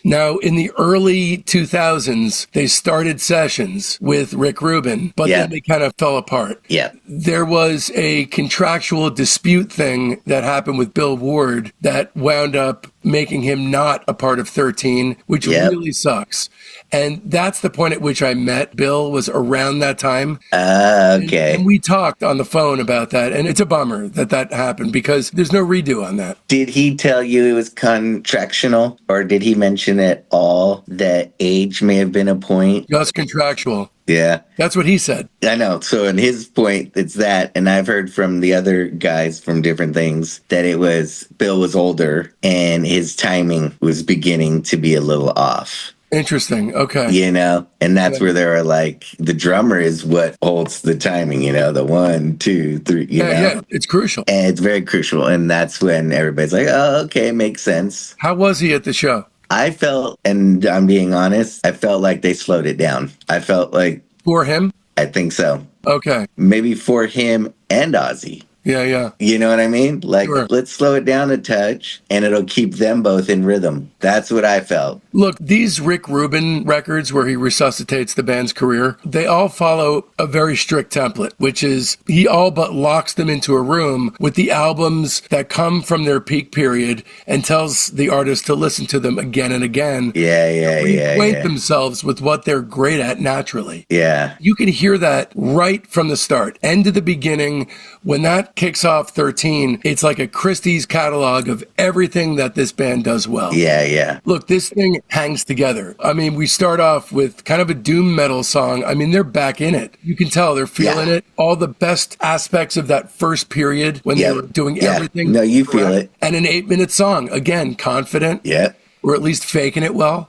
B: Now, in the early 2000s, they started sessions with Rick Rubin, but then they kind of fell apart. Yeah. There was a contractual dispute thing that happened with Bill Ward that wound up making him not a part of 13, which really sucks. And that's the point at which I met Bill, was around that time. Okay. And we talked on the phone about that. And it's a bummer that happened, because there's no redo on that.
C: Did he tell you it was contractual, or did he mention at all that age may have been a point?
B: Just contractual.
C: Yeah.
B: That's what he said.
C: I know. So in his point, it's that. And I've heard from the other guys from different things that it was Bill was older and his timing was beginning to be a little off.
B: Interesting. Okay.
C: And that's where they were like, the drummer is what holds the timing, the 1, 2, 3,
B: Yeah, it's crucial.
C: And it's very crucial. And that's when everybody's like, oh, okay, makes sense.
B: How was he at the show?
C: I felt, and I'm being honest, I felt like they slowed it down. I felt like...
B: For him?
C: I think so.
B: Okay.
C: Maybe for him and Ozzy.
B: Yeah.
C: You know what I mean? Like, let's slow it down a touch, and it'll keep them both in rhythm. That's what I felt.
B: Look, these Rick Rubin records where he resuscitates the band's career, they all follow a very strict template, which is he all but locks them into a room with the albums that come from their peak period and tells the artist to listen to them again and again. Reacquaint themselves with what they're great at naturally. Yeah. You can hear that right from the start, end to the beginning. When that kicks off 13, it's like a Christie's catalog of everything that this band does well. Yeah. Look, this thing hangs together. I mean, we start off with kind of a doom metal song. I mean, they're back in it. You can tell they're feeling it. All the best aspects of that first period when they were doing everything.
C: No, you feel it.
B: And an 8-minute song. Again, confident.
C: Yeah.
B: or at least faking it well.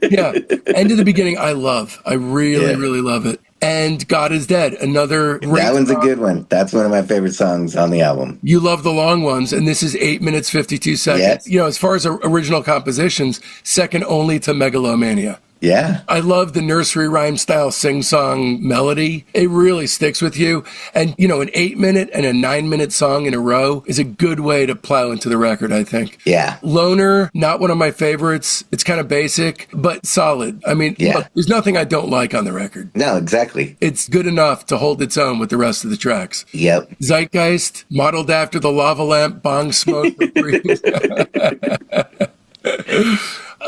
B: Yeah. End of the Beginning, I love. I really love it. And God is Dead, another great
C: That one's
B: song.
C: a good one. That's one of my favorite songs on the album.
B: You love the long ones, and this is 8 minutes, 52 seconds.
C: Yes.
B: You know, as far as original compositions, second only to Megalomania.
C: Yeah.
B: I love the nursery rhyme style sing-song melody. It really sticks with you. And, you know, an 8-minute and a 9-minute song in a row is a good way to plow into the record, I think.
C: Yeah.
B: Loner, not one of my favorites. It's kind of basic, but solid. I mean, look, there's nothing I don't like on the record.
C: No, exactly.
B: It's good enough to hold its own with the rest of the tracks.
C: Yep.
B: Zeitgeist, modeled after the lava lamp, bong smoke.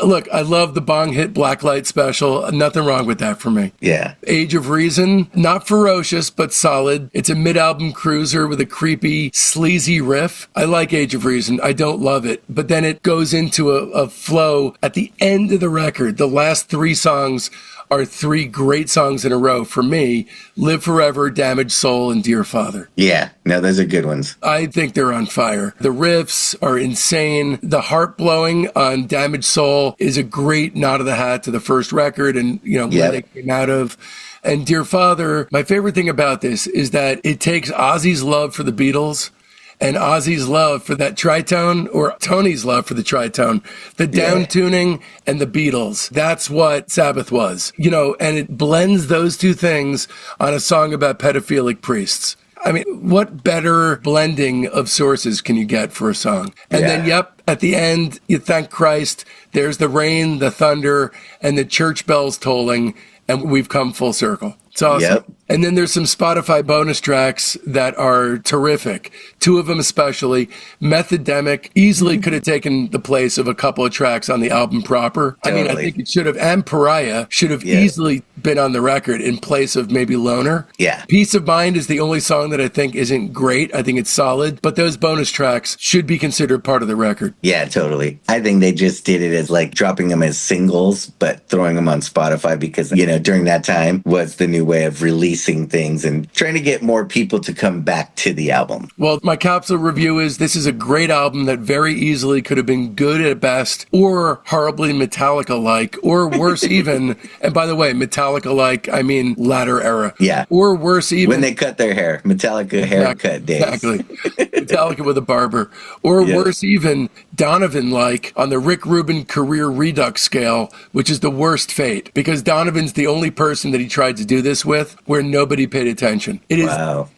B: Look, I love the bong hit Blacklight special. Nothing wrong with that for me.
C: Yeah.
B: Age of Reason, not ferocious, but solid. It's a mid-album cruiser with a creepy, sleazy riff. I like Age of Reason. I don't love it. But then it goes into a flow at the end of the record. The last 3 songs are 3 great songs in a row for me. Live Forever, Damaged Soul, and Dear Father.
C: Yeah. No, those are good ones.
B: I think they're on fire. The riffs are insane. The heart blowing on Damaged Soul is a great nod of the hat to the first record and, you know, where they came out of. And Dear Father, my favorite thing about this is that it takes Ozzy's love for the Beatles and Ozzy's love for that tritone, or Tony's love for the tritone, the down tuning and the Beatles. That's what Sabbath was, you know, and it blends those two things on a song about pedophilic priests. I mean, what better blending of sources can you get for a song? And then, at the end, you thank Christ. There's the rain, the thunder, and the church bells tolling, and we've come full circle. It's awesome.
C: Yep.
B: And then there's some Spotify bonus tracks that are terrific. 2 of them especially. Methodemic easily could have taken the place of a couple of tracks on the album proper.
C: Totally.
B: I mean, I think it should have. And Pariah should have easily been on the record in place of maybe Loner.
C: Yeah.
B: Peace of Mind is the only song that I think isn't great. I think it's solid. But those bonus tracks should be considered part of the record.
C: Yeah, totally. I think they just did it as like dropping them as singles, but throwing them on Spotify because, you know, during that time was the new way of releasing things and trying to get more people to come back to the album.
B: Well, my capsule review is this is a great album that very easily could have been good at best or horribly Metallica-like or worse even. And by the way, Metallica-like, I mean latter era.
C: Yeah.
B: Or worse even.
C: When they cut their hair. Metallica haircut days.
B: Exactly. Metallica with a barber. Or worse even, Donovan-like on the Rick Rubin career redux scale, which is the worst fate because Donovan's the only person that he tried to do this with where nobody paid attention. It is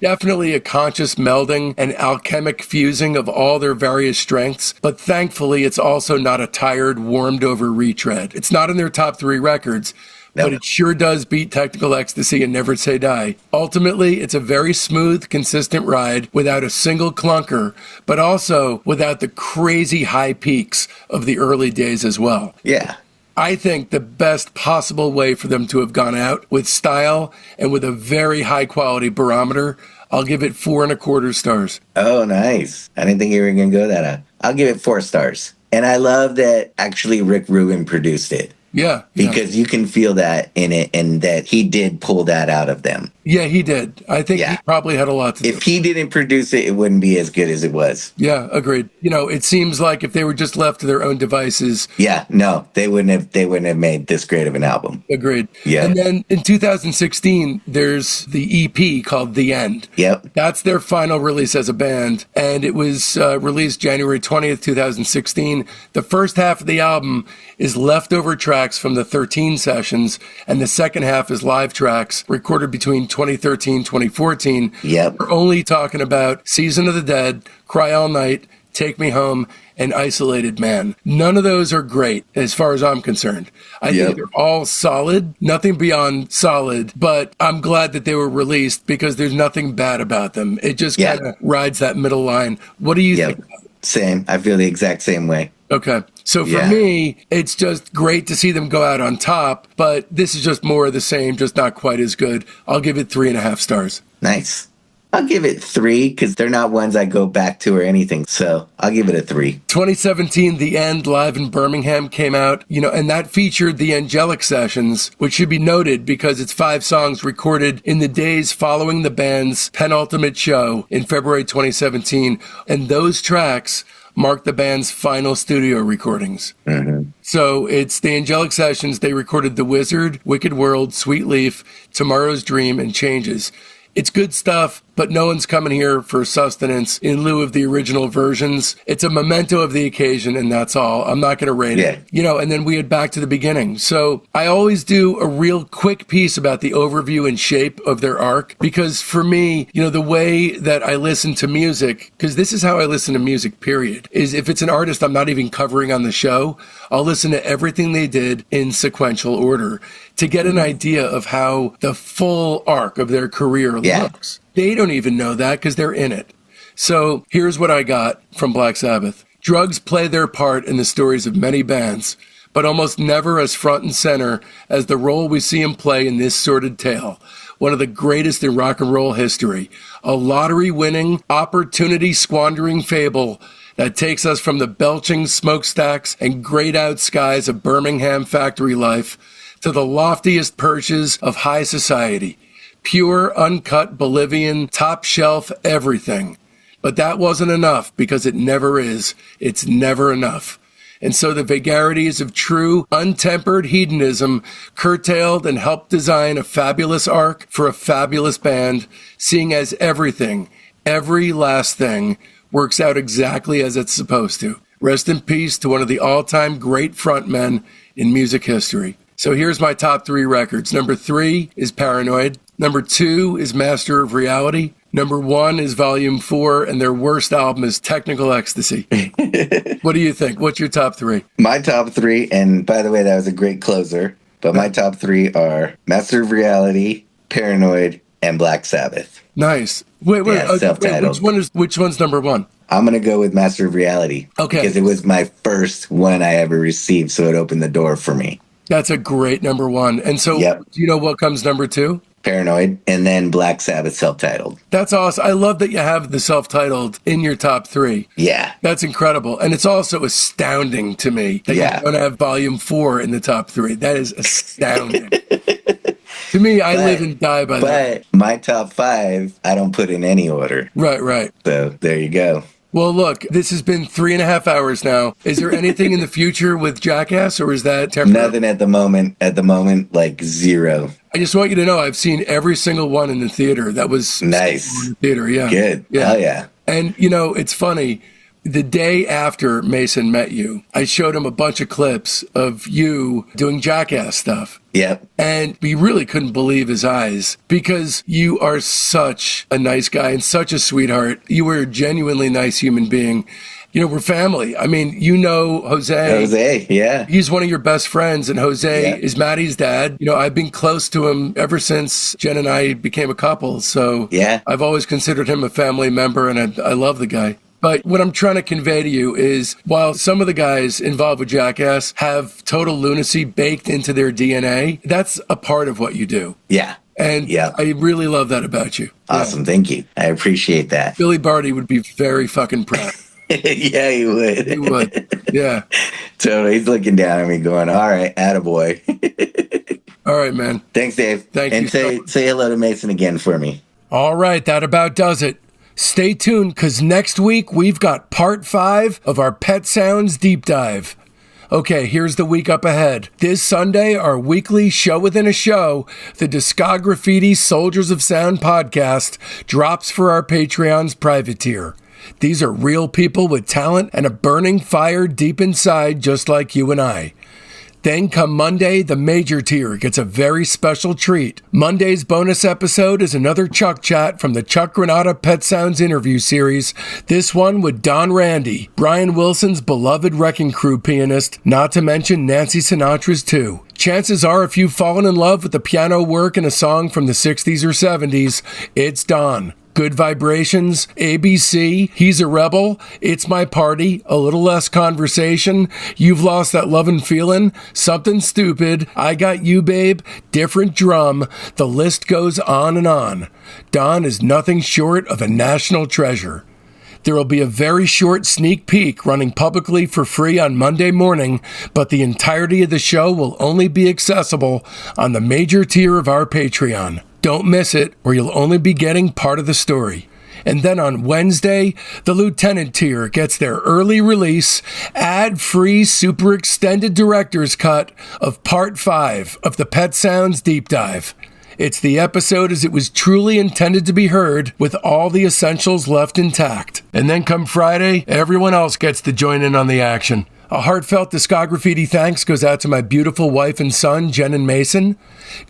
B: definitely a conscious melding and alchemic fusing of all their various strengths, but thankfully it's also not a tired, warmed over retread. It's not in their top 3 records, but it sure does beat Technical Ecstasy and Never Say Die. Ultimately, it's a very smooth, consistent ride without a single clunker, but also without the crazy high peaks of the early days as well.
C: Yeah.
B: I think the best possible way for them to have gone out with style and with a very high quality barometer, I'll give it 4.25 stars.
C: Oh, nice. I didn't think you were going to go that high. I'll give it 4 stars. And I love that actually Rick Rubin produced it.
B: Yeah.
C: Because you can feel that in it and that he did pull that out of them.
B: Yeah, he did. I think he probably had a lot to do.
C: If he didn't produce it, it wouldn't be as good as it was.
B: Yeah, agreed. You know, it seems like if they were just left to their own devices.
C: Yeah, no, they wouldn't have made this great of an album.
B: Agreed.
C: Yeah.
B: And then in 2016, there's the EP called The End.
C: Yep.
B: That's their final release as a band. And it was released January 20th, 2016. The first half of the album is leftover tracks from the 13 sessions, and the second half is live tracks recorded between 2013, 2014.
C: Yep.
B: We're only talking about Season of the Dead, Cry All Night, Take Me Home, and Isolated Man. None of those are great as far as I'm concerned. I think they're all solid, nothing beyond solid, but I'm glad that they were released because there's nothing bad about them. It just kind of rides that middle line. What do you think?
C: Same. I feel the exact same way.
B: Okay. So for me, it's just great to see them go out on top, but this is just more of the same, just not quite as good. I'll give it 3.5 stars.
C: Nice. I'll give it 3 because they're not ones I go back to or anything. So I'll give it a 3.
B: 2017, The End live in Birmingham came out, you know, and that featured the Angelic Sessions, which should be noted because it's 5 songs recorded in the days following the band's penultimate show in February 2017. And those tracks marked the band's final studio recordings. So it's the Angelic Sessions. They recorded The Wizard, Wicked World, Sweet Leaf, Tomorrow's Dream, and Changes. It's good stuff, but no one's coming here for sustenance in lieu of the original versions. It's a memento of the occasion, and that's all. I'm not going to rate it. And then we head back to the beginning. So I always do a real quick piece about the overview and shape of their arc, because for me, the way that I listen to music, because this is how I listen to music, period, is if it's an artist I'm not even covering on the show, I'll listen to everything they did in sequential order to get an idea of how the full arc of their career looks. They don't even know that because they're in it. So here's what I got from Black Sabbath. Drugs play their part in the stories of many bands, but almost never as front and center as the role we see them play in this sordid tale, one of the greatest in rock and roll history, a lottery-winning, opportunity-squandering fable that takes us from the belching smokestacks and grayed-out skies of Birmingham factory life to the loftiest perches of high society. Pure, uncut, Bolivian, top shelf, everything. But that wasn't enough, because it never is. It's never enough. And so the vagaries of true, untempered hedonism curtailed and helped design a fabulous arc for a fabulous band, seeing as everything, every last thing, works out exactly as it's supposed to. Rest in peace to one of the all-time great frontmen in music history. So here's my top 3 records. Number 3 is Paranoid. Number 2 is Master of Reality. Number 1 is Volume 4, and their worst album is Technical Ecstasy. What do you think? What's your top 3?
C: My top 3, and by the way, that was a great closer, but my top 3 are Master of Reality, Paranoid, and Black Sabbath.
B: Nice. Wait,
C: self-titled.
B: Which one's number 1?
C: I'm going to go with Master of Reality.
B: Okay.
C: Because it was my first one I ever received, so it opened the door for me.
B: That's a great number 1. And so, do you know what comes number 2?
C: Paranoid, and then Black Sabbath self-titled.
B: That's awesome. I love that you have the self-titled in your top 3.
C: Yeah.
B: That's incredible. And it's also astounding to me that you're going to have Volume 4 in the top 3. That is astounding. To me, I live and die by that.
C: But my top 5, I don't put in any order.
B: Right.
C: So there you go.
B: Well, look, this has been 3.5 hours now. Is there anything in the future with Jackass, or is that temporary?
C: Nothing at the moment. At the moment, like 0.
B: I just want you to know I've seen every single one in the theater. That was
C: nice.
B: In the theater, yeah.
C: Good.
B: Yeah.
C: Hell yeah.
B: And, it's funny. The day after Mason met you, I showed him a bunch of clips of you doing Jackass stuff.
C: Yep.
B: And he really couldn't believe his eyes, because you are such a nice guy and such a sweetheart. You were a genuinely nice human being. We're family. I mean, Jose.
C: Jose, yeah.
B: He's one of your best friends, and Jose is Maddie's dad. I've been close to him ever since Jen and I became a couple. So I've always considered him a family member, and I love the guy. But what I'm trying to convey to you is, while some of the guys involved with Jackass have total lunacy baked into their DNA, that's a part of what you do.
C: Yeah.
B: And I really love that about you.
C: Awesome. Yeah. Thank you. I appreciate that.
B: Billy Barty would be very fucking proud.
C: Yeah, he would.
B: He would. Yeah.
C: So he's looking down at me going, all right, attaboy.
B: All right, man.
C: Thanks, Dave.
B: Thank you.
C: And say hello to Mason again for me.
B: All right. That about does it. Stay tuned, because next week we've got part 5 of our Pet Sounds deep dive. Okay, here's the week up ahead. This Sunday, our weekly show within a show, the Discograffiti Soldiers of Sound podcast, drops for our Patreon's private tier. These are real people with talent and a burning fire deep inside, just like you and I. Then come Monday, the major tier gets a very special treat. Monday's bonus episode is another Chuck Chat from the Chuck Granata Pet Sounds interview series, this one with Don Randy, Brian Wilson's beloved Wrecking Crew pianist, not to mention Nancy Sinatra's too. Chances are, if you've fallen in love with the piano work in a song from the 60s or 70s, it's Don. Good Vibrations, ABC, He's a Rebel, It's My Party, A Little Less Conversation, You've Lost That Lovin' Feelin', Something Stupid, I Got You Babe, Different Drum, the list goes on and on. Don is nothing short of a national treasure. There will be a very short sneak peek running publicly for free on Monday morning, but the entirety of the show will only be accessible on the major tier of our Patreon. Don't miss it, or you'll only be getting part of the story. And then on Wednesday, the Lieutenant tier gets their early release, ad-free, super extended director's cut of Part 5 of the Pet Sounds Deep Dive. It's the episode as it was truly intended to be heard, with all the essentials left intact. And then come Friday, everyone else gets to join in on the action. A heartfelt Discograffiti thanks goes out to my beautiful wife and son, Jen and Mason,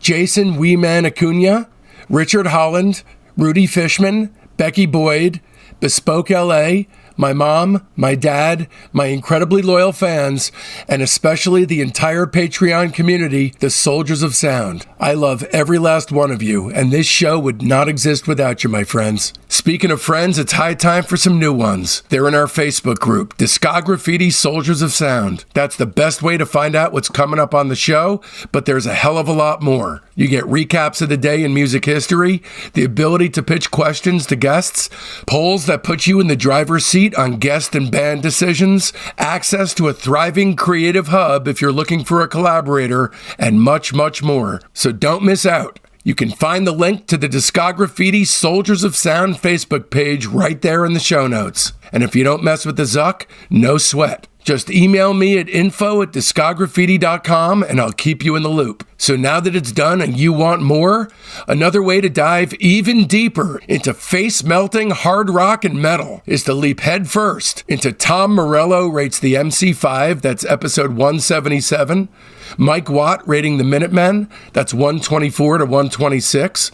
B: Jason Weeman Acuna, Richard Holland, Rudy Fishman, Becky Boyd, Bespoke LA, my mom, my dad, my incredibly loyal fans, and especially the entire Patreon community, the Soldiers of Sound. I love every last one of you, and this show would not exist without you, my friends. Speaking of friends, it's high time for some new ones. They're in our Facebook group, Discograffiti Soldiers of Sound. That's the best way to find out what's coming up on the show, but there's a hell of a lot more. You get recaps of the day in music history, the ability to pitch questions to guests, polls that put you in the driver's seat on guest and band decisions, access to a thriving creative hub if you're looking for a collaborator, and much, much more. So don't miss out. You can find the link to the Discograffiti Soldiers of Sound Facebook page right there in the show notes. And if you don't mess with the Zuck, no sweat. Just email me at info@discograffiti.com and I'll keep you in the loop. So now that it's done and you want more, another way to dive even deeper into face-melting hard rock and metal is to leap headfirst into Tom Morello Rates the MC5, that's episode 177, Mike Watt Rating the Minutemen, that's 124 to 126,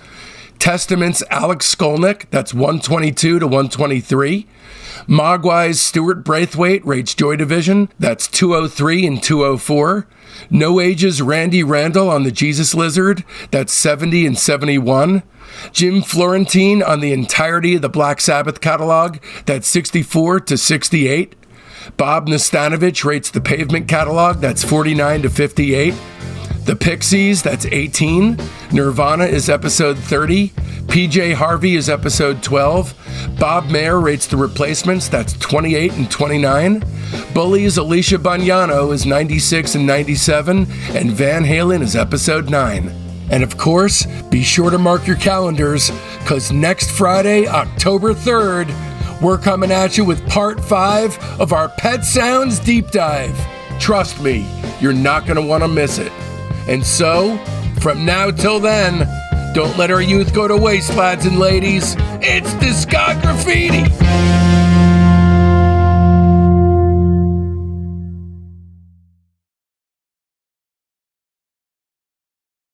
B: Testament's Alex Skolnick, that's 122 to 123, Mogwai's Stuart Braithwaite rates Joy Division, that's 203 and 204. No Age's Randy Randall on the Jesus Lizard, that's 70 and 71. Jim Florentine on the entirety of the Black Sabbath catalog, that's 64 to 68. Bob Nastanovich rates the Pavement catalog, that's 49 to 58. The Pixies, that's 18. Nirvana is episode 30. PJ Harvey is episode 12. Bob Mayer rates The Replacements, that's 28 and 29. Bully's Alicia Bagnano is 96 and 97. And Van Halen is episode 9. And of course, be sure to mark your calendars, because next Friday, October 3rd, we're coming at you with part 5 of our Pet Sounds Deep Dive. Trust me, you're not going to want to miss it. And so, from now till then, don't let our youth go to waste, lads and ladies. It's Discograffiti!